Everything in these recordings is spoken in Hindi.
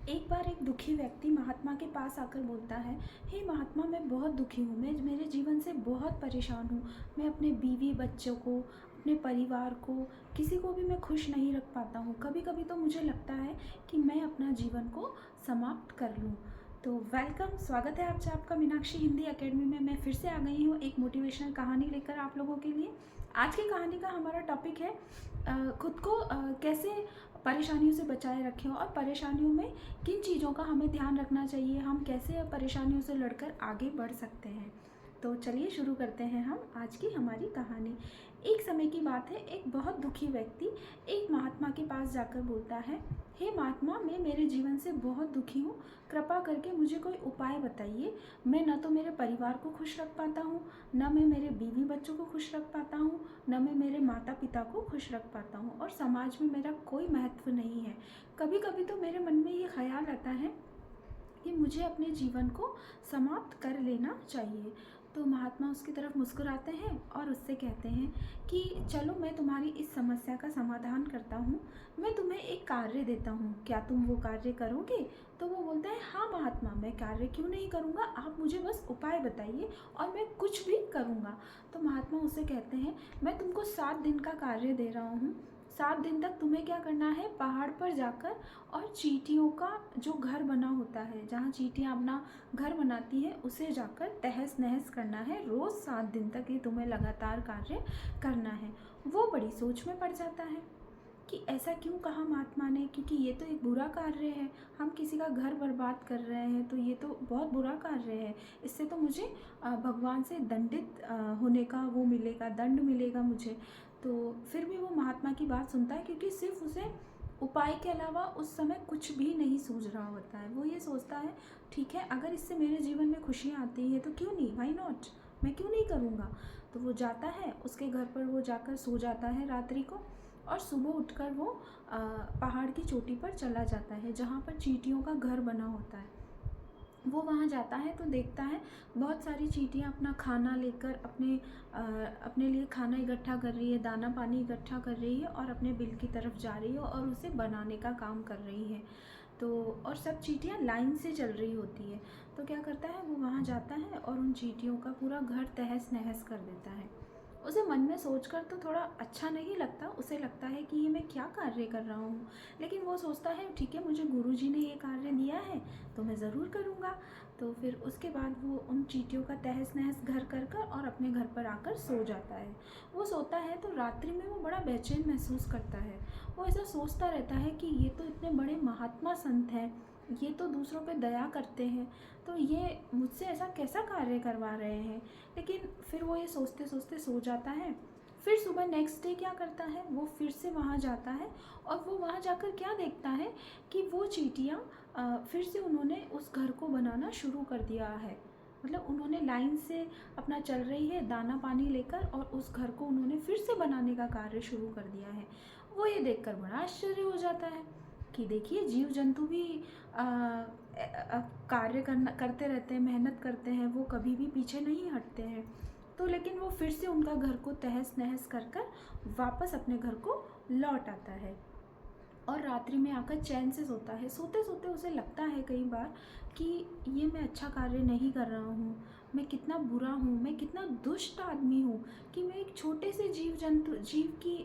एक बार एक दुखी व्यक्ति महात्मा के पास आकर बोलता है, हे महात्मा, मैं बहुत दुखी हूँ। मैं मेरे जीवन से बहुत परेशान हूँ। मैं अपने बीवी बच्चों को, अपने परिवार को, किसी को भी मैं खुश नहीं रख पाता हूँ। कभी कभी तो मुझे लगता है कि मैं अपना जीवन को समाप्त कर लूँ। तो वेलकम, स्वागत है आपका मीनाक्षी हिंदी एकेडमी में। मैं फिर से आ गई हूँ एक मोटिवेशनल कहानी लेकर आप लोगों के लिए। आज की कहानी का हमारा टॉपिक है खुद को कैसे परेशानियों से बचाए रखें और परेशानियों में किन चीज़ों का हमें ध्यान रखना चाहिए, हम कैसे परेशानियों से लड़कर आगे बढ़ सकते हैं। तो चलिए शुरू करते हैं हम आज की हमारी कहानी। एक समय की बात है, एक बहुत दुखी व्यक्ति एक महात्मा के पास जाकर बोलता है, हे महात्मा, मैं मेरे जीवन से बहुत दुखी हूँ। कृपा करके मुझे कोई उपाय बताइए। मैं न तो मेरे परिवार को खुश रख पाता हूँ, न मैं मेरे बीवी बच्चों को खुश रख पाता हूँ, न मैं मेरे माता पिता को खुश रख पाता हूँ, और समाज में मेरा कोई महत्व नहीं है। कभी कभी तो मेरे मन में ये ख्याल आता है कि मुझे अपने जीवन को समाप्त कर लेना चाहिए। तो महात्मा उसकी तरफ मुस्कुराते हैं और उससे कहते हैं कि चलो, मैं तुम्हारी इस समस्या का समाधान करता हूँ। मैं तुम्हें एक कार्य देता हूँ, क्या तुम वो कार्य करोगे? तो वो बोलता है, हाँ महात्मा, मैं कार्य क्यों नहीं करूँगा, आप मुझे बस उपाय बताइए और मैं कुछ भी करूँगा। तो महात्मा उसे कहते हैं, मैं तुमको 7 दिन का कार्य दे रहा हूँ। 7 दिन तक तुम्हें क्या करना है, पहाड़ पर जाकर और चींटियों का जो घर बना होता है, जहाँ चींटियाँ अपना घर बनाती है, उसे जाकर तहस नहस करना है। रोज़ 7 दिन तक ये तुम्हें लगातार कार्य करना है। वो बड़ी सोच में पड़ जाता है कि ऐसा क्यों कहा महात्मा ने, क्योंकि ये तो एक बुरा कार्य है। हम किसी का घर बर्बाद कर रहे हैं तो ये तो बहुत बुरा कार्य है। इससे तो मुझे भगवान से दंडित होने का वो मिलेगा, दंड मिलेगा मुझे। तो फिर भी वो महात्मा की बात सुनता है, क्योंकि सिर्फ उसे उपाय के अलावा उस समय कुछ भी नहीं सूझ रहा होता है। वो ये सोचता है, ठीक है, अगर इससे मेरे जीवन में खुशियाँ आती हैं तो क्यों नहीं, व्हाई नॉट, मैं क्यों नहीं करूँगा। तो वो जाता है, उसके घर पर वो जाकर सो जाता है रात्रि को, और सुबह उठकर वो पहाड़ की चोटी पर चला जाता है जहाँ पर चींटियों का घर बना होता है। वो वहाँ जाता है तो देखता है बहुत सारी चींटियाँ अपना खाना लेकर अपने लिए खाना इकट्ठा कर रही है, दाना पानी इकट्ठा कर रही है और अपने बिल की तरफ जा रही है और उसे बनाने का काम कर रही है। तो और सब चींटियाँ लाइन से चल रही होती है। तो क्या करता है, वो वहाँ जाता है और उन चींटियों का पूरा घर तहस नहस कर देता है। उसे मन में सोचकर तो थोड़ा अच्छा नहीं लगता, उसे लगता है कि ये मैं क्या कार्य कर रहा हूँ। लेकिन वो सोचता है, ठीक है, मुझे गुरुजी ने ये कार्य दिया है तो मैं ज़रूर करूँगा। तो फिर उसके बाद वो उन चींटियों का तहस नहस घर कर कर और अपने घर पर आकर सो जाता है। वो सोता है तो रात्रि में वो बड़ा बेचैन महसूस करता है। वो ऐसा सोचता रहता है कि ये तो इतने बड़े महात्मा संत हैं, ये तो दूसरों पे दया करते हैं, तो ये मुझसे ऐसा कैसा कार्य करवा रहे हैं। लेकिन फिर वो ये सोचते सोचते सो जाता है। फिर सुबह नेक्स्ट डे क्या करता है, वो फिर से वहाँ जाता है और वो वहाँ जाकर क्या देखता है कि वो चींटियाँ फिर से उन्होंने उस घर को बनाना शुरू कर दिया है। मतलब उन्होंने लाइन से अपना चल रही है दाना पानी लेकर, और उस घर को उन्होंने फिर से बनाने का कार्य शुरू कर दिया है। वो ये देखकर बड़ा आश्चर्य हो जाता है कि देखिए, जीव जंतु भी कार्य करते रहते हैं, मेहनत करते हैं, वो कभी भी पीछे नहीं हटते हैं। तो लेकिन वो फिर से उनका घर को तहस नहस कर कर वापस अपने घर को लौट आता है और रात्रि में आकर चैन से सोता है। सोते सोते उसे लगता है कई बार कि ये मैं अच्छा कार्य नहीं कर रहा हूँ, मैं कितना बुरा हूँ, मैं कितना दुष्ट आदमी हूँ कि मैं एक छोटे से जीव की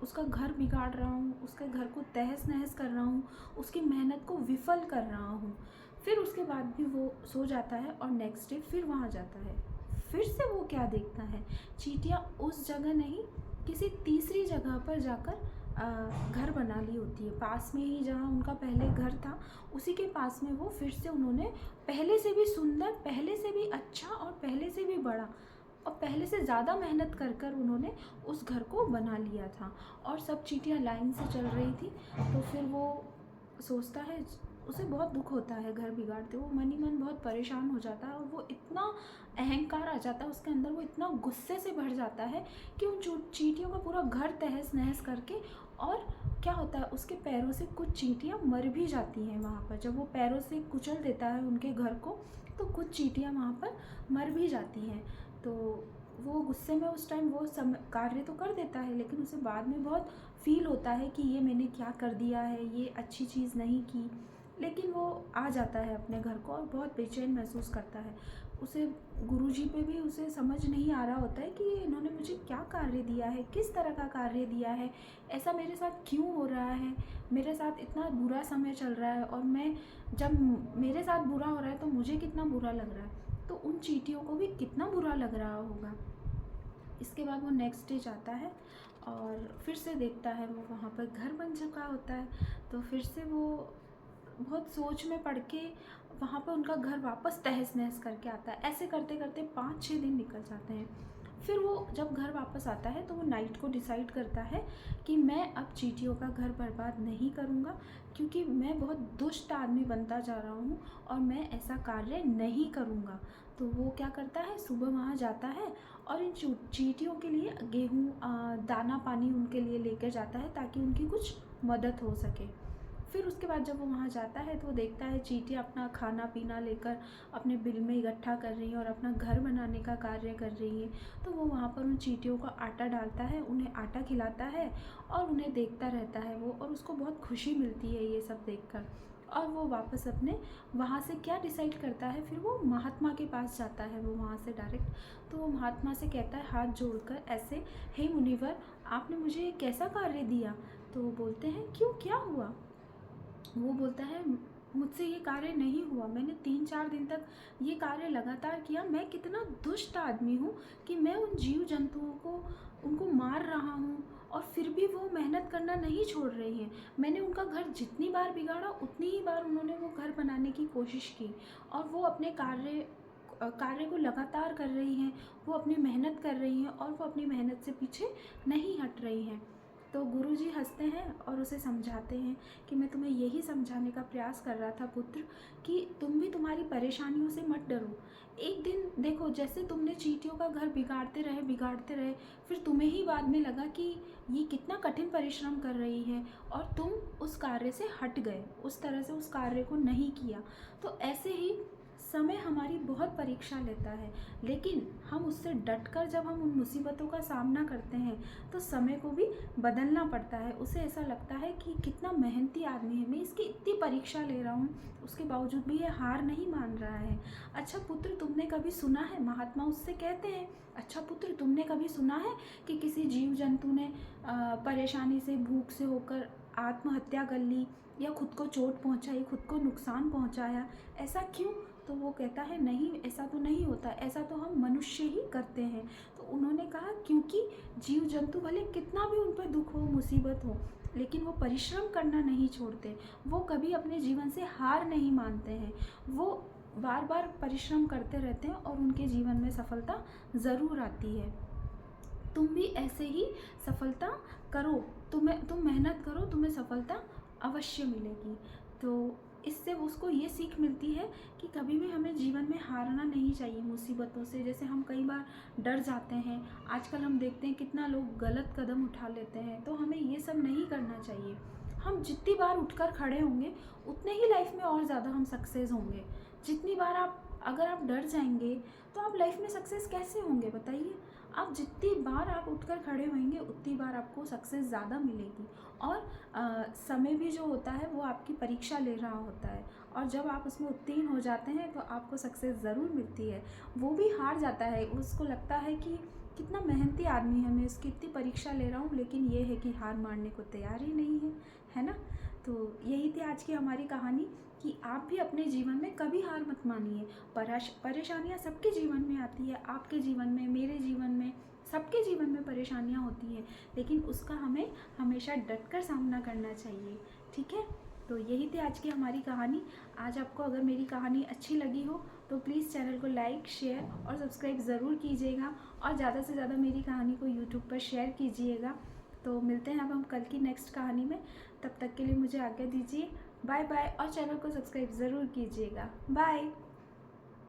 उसका घर बिगाड़ रहा हूँ, उसके घर को तहस नहस कर रहा हूँ, उसकी मेहनत को विफल कर रहा हूँ। फिर उसके बाद भी वो सो जाता है और नेक्स्ट डे फिर वहाँ जाता है। फिर से वो क्या देखता है, चींटियाँ उस जगह नहीं, किसी तीसरी जगह पर जाकर घर बना ली होती है। पास में ही जहाँ उनका पहले घर था, उसी के पास में वो फिर से उन्होंने पहले से भी सुंदर, पहले से भी अच्छा और पहले से भी बड़ा और पहले से ज़्यादा मेहनत कर कर उन्होंने उस घर को बना लिया था। और सब चींटियाँ लाइन से चल रही थी। तो फिर वो सोचता है, उसे बहुत दुख होता है घर बिगाड़ते, वो मन ही मन बहुत परेशान हो जाता है और वो इतना अहंकार आ जाता है उसके अंदर, वो इतना गुस्से से भर जाता है कि उन चींटियों का पूरा घर तहस नहस करके, और क्या होता है, उसके पैरों से कुछ चींटियाँ मर भी जाती हैं वहाँ पर। जब वो पैरों से कुचल देता है उनके घर को, तो कुछ चींटियाँ वहाँ पर मर भी जाती हैं। तो वो गुस्से में उस टाइम वो कार्य तो कर देता है, लेकिन उसे बाद में बहुत फील होता है कि ये मैंने क्या कर दिया है, ये अच्छी चीज़ नहीं की। लेकिन वो आ जाता है अपने घर को और बहुत बेचैन महसूस करता है। उसे गुरुजी पे भी उसे समझ नहीं आ रहा होता है कि इन्होंने मुझे क्या कार्य दिया है, किस तरह का कार्य दिया है, ऐसा मेरे साथ क्यों हो रहा है, मेरे साथ इतना बुरा समय चल रहा है और मैं जब मेरे साथ बुरा हो रहा है तो मुझे कितना बुरा लग रहा है, तो उन चींटियों को भी कितना बुरा लग रहा होगा। इसके बाद वो नेक्स्ट डे जाता है और फिर से देखता है वो वहाँ पर घर बन चुका होता है। तो फिर से वो बहुत सोच में पड़ के वहाँ पर उनका घर वापस तहस नहस करके आता है। ऐसे करते करते 5-6 दिन निकल जाते हैं। फिर वो जब घर वापस आता है तो वो नाइट को डिसाइड करता है कि मैं अब चींटियों का घर बर्बाद नहीं करूँगा, क्योंकि मैं बहुत दुष्ट आदमी बनता जा रहा हूँ और मैं ऐसा कार्य नहीं करूँगा। तो वो क्या करता है, सुबह वहाँ जाता है और इन चींटियों के लिए गेहूँ दाना पानी उनके लिए लेकर जाता है ताकि उनकी कुछ मदद हो सके। फिर उसके बाद जब वो वहाँ जाता है तो वो देखता है चींटियाँ अपना खाना पीना लेकर अपने बिल में इकट्ठा कर रही हैं और अपना घर बनाने का कार्य कर रही हैं। तो वो वहाँ पर उन चींटियों को आटा डालता है, उन्हें आटा खिलाता है और उन्हें देखता रहता है वो, और उसको बहुत खुशी मिलती है ये सब देखकर। और वो वापस अपने वहाँ से क्या डिसाइड करता है, फिर वो महात्मा के पास जाता है वो वहाँ से डायरेक्ट। तो वो महात्मा से कहता है हाथ जोड़कर ऐसे, हे मुनिवर, आपने मुझे कैसा कार्य दिया? तो वो बोलते हैं क्यों, क्या हुआ? वो बोलता है मुझसे ये कार्य नहीं हुआ, मैंने 3-4 दिन तक ये कार्य लगातार किया। मैं कितना दुष्ट आदमी हूँ कि मैं उन जीव जंतुओं को उनको मार रहा हूँ और फिर भी वो मेहनत करना नहीं छोड़ रही हैं। मैंने उनका घर जितनी बार बिगाड़ा उतनी ही बार उन्होंने वो घर बनाने की कोशिश की और वो अपने कार्य को लगातार कर रही हैं, वो अपनी मेहनत कर रही हैं और वो अपनी मेहनत से पीछे नहीं हट रही हैं। तो गुरुजी हंसते हैं और उसे समझाते हैं कि मैं तुम्हें यही समझाने का प्रयास कर रहा था पुत्र, कि तुम भी तुम्हारी परेशानियों से मत डरो। एक दिन देखो, जैसे तुमने चींटियों का घर बिगाड़ते रहे, फिर तुम्हें ही बाद में लगा कि ये कितना कठिन परिश्रम कर रही है और तुम उस कार्य से हट गए, उस तरह से उस कार्य को नहीं किया। तो ऐसे ही समय हमारी बहुत परीक्षा लेता है, लेकिन हम उससे डटकर जब हम उन मुसीबतों का सामना करते हैं तो समय को भी बदलना पड़ता है। उसे ऐसा लगता है कि कितना मेहनती आदमी है, मैं इसकी इतनी परीक्षा ले रहा हूँ, उसके बावजूद भी ये हार नहीं मान रहा है। अच्छा पुत्र, तुमने कभी सुना है, महात्मा उससे कहते हैं, अच्छा पुत्र, तुमने कभी सुना है कि किसी जीव जंतु ने परेशानी से, भूख से होकर आत्महत्या कर ली या खुद को चोट पहुँचाई, खुद को नुकसान पहुँचाया? ऐसा क्यों? तो वो कहता है नहीं, ऐसा तो नहीं होता, ऐसा तो हम मनुष्य ही करते हैं। तो उन्होंने कहा क्योंकि जीव जंतु भले कितना भी उन पर दुख हो, मुसीबत हो, लेकिन वो परिश्रम करना नहीं छोड़ते, वो कभी अपने जीवन से हार नहीं मानते हैं, वो बार बार परिश्रम करते रहते हैं और उनके जीवन में सफलता ज़रूर आती है। तुम भी ऐसे ही सफलता करो, तुम मेहनत करो, तुम्हें सफलता अवश्य मिलेगी। तो इससे उसको ये सीख मिलती है कि कभी भी हमें जीवन में हारना नहीं चाहिए मुसीबतों से। जैसे हम कई बार डर जाते हैं, आजकल हम देखते हैं कितना लोग गलत कदम उठा लेते हैं, तो हमें ये सब नहीं करना चाहिए। हम जितनी बार उठकर खड़े होंगे उतने ही लाइफ में और ज़्यादा हम सक्सेस होंगे। जितनी बार अगर आप डर जाएंगे तो आप लाइफ में सक्सेस कैसे होंगे बताइए? आप जितनी बार आप उठकर खड़े होंगे उतनी बार आपको सक्सेस ज़्यादा मिलेगी। और समय भी जो होता है वो आपकी परीक्षा ले रहा होता है, और जब आप उसमें उत्तीर्ण हो जाते हैं तो आपको सक्सेस ज़रूर मिलती है। वो भी हार जाता है, उसको लगता है कि कितना मेहनती आदमी है, मैं इसकी इतनी परीक्षा ले रहा हूँ, लेकिन ये है कि हार मानने को तैयार ही नहीं है ना? तो यही थी आज की हमारी कहानी कि आप भी अपने जीवन में कभी हार मत मानिए। परेशानियाँ सबके जीवन में आती है, आपके जीवन में, मेरे जीवन में, सबके जीवन में परेशानियाँ होती हैं, लेकिन उसका हमें हमेशा डटकर सामना करना चाहिए। ठीक है, तो यही थी आज की हमारी कहानी। आज आपको अगर मेरी कहानी अच्छी लगी हो तो प्लीज़ चैनल को लाइक, शेयर और सब्सक्राइब ज़रूर कीजिएगा, और ज़्यादा से ज़्यादा मेरी कहानी को यूट्यूब पर शेयर कीजिएगा। तो मिलते हैं अब हम कल की नेक्स्ट कहानी में, तब तक के लिए मुझे आज्ञा दीजिए। बाय बाय, और चैनल को सब्सक्राइब ज़रूर कीजिएगा। बाय।